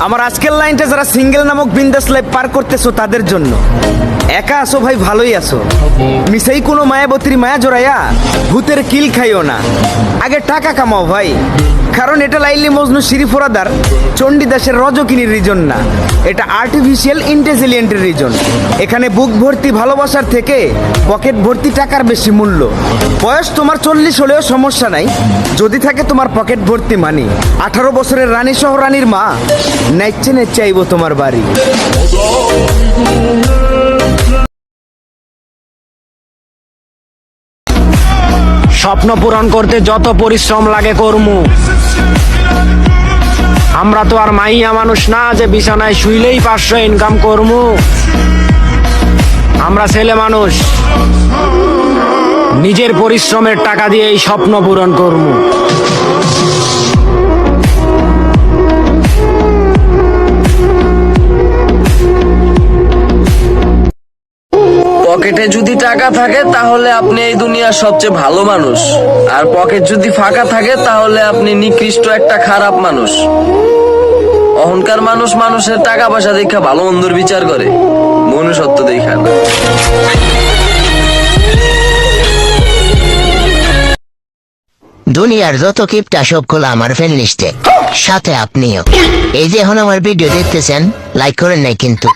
আমার আজকের লাইনটা যারা সিঙ্গেল নামক বিন্দাস লাইফ পার করতেছো তাদের জন্য। একা আসো ভাই, ভালোই আসো, মিসাই কোনো মায়াবতীর মায়া জড়াইয়া ভূতের কিল খাইও না। আগে টাকা কামাও ভাই, কারণ এটা লাইলি মজনু শিরিফোরাদার চণ্ডীদাসের রজকিনীর রিজন না, এটা আর্টিফিশিয়াল ইন্টেলিজেন্টের রিজন। এখানে বুক ভর্তি ভালোবাসার থেকে পকেট ভর্তি টাকার বেশি মূল্য। বয়স তোমার 40 হলেও সমস্যা নাই, যদি থাকে তোমার পকেট ভর্তি মানি। 18 বছরের রানী সহ রানীর মা নাইচে নেচে আইব তোমার বাড়ি। স্বপ্ন পূরণ করতে যত পরিশ্রম লাগে করমু। আমরা তো আর মাইয়া মানুষ না যে বিছানায় শুইলেই 500 ইনকাম করমু। আমরা ছেলে মানুষ, নিজের পরিশ্রমের টাকা দিয়ে এই স্বপ্ন পূরণ করমু। পকেটে যদি টাকা থাকে তাহলে আপনি এই দুনিয়ার সবচেয়ে ভালো মানুষ, আর পকেট যদি ফাঁকা থাকে তাহলে আপনি নিকৃষ্ট একটা খারাপ মানুষ। অহংকার মানুষ মানুষের টাকা পয়সা দেখা ভালো মন্দর বিচার করে, মনুষ্যত্ব দেখা না। দুনিয়ার যত কিপটা সবগুলো আমার ফ্রেন্ড লিস্টে, সাথে আপনিও। এই যে এখন আমার ভিডিও দেখতেছেন, লাইক করেন নাই কিন্তু।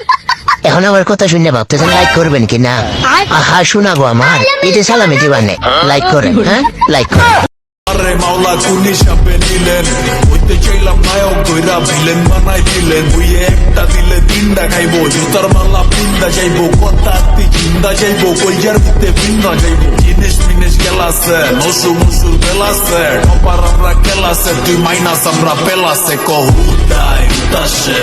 এখন আমার কথা শুনে ভাবতেছেন লাইক করবেন কি না? আহা শোনাবো আমার এতে সালামি দিবানে। লাইক করেন, হ্যাঁ লাইক করেন। আরে মাওলা কুনি সাপে নিলেন, হইতে চাইলাম নায়ক কইরা ভিলেন বানাই দিলেন। হইয়ে একটা দিলে তিনটা খাইবো, জুতার মালা পিন্দা যাইবো, কথা চিন্তা যাইবো, কইয়ার ভিতরে পিন্দা যাইবো। জিনিস মিনিস গেলাছে, নসু মুসুর বেলাছে, টপার আমরা খেলাছে, তুই মাইনাস আমরা পেলাছে, কহুদাই উদাসে।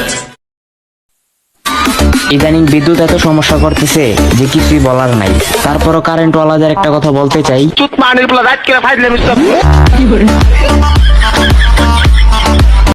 ইদানিং বিদ্যুৎ এত সমস্যা করতেছে যে কিছুই বলার নাই। তারপরও কারেন্ট ওয়ালাদের একটা কথা বলতে চাই।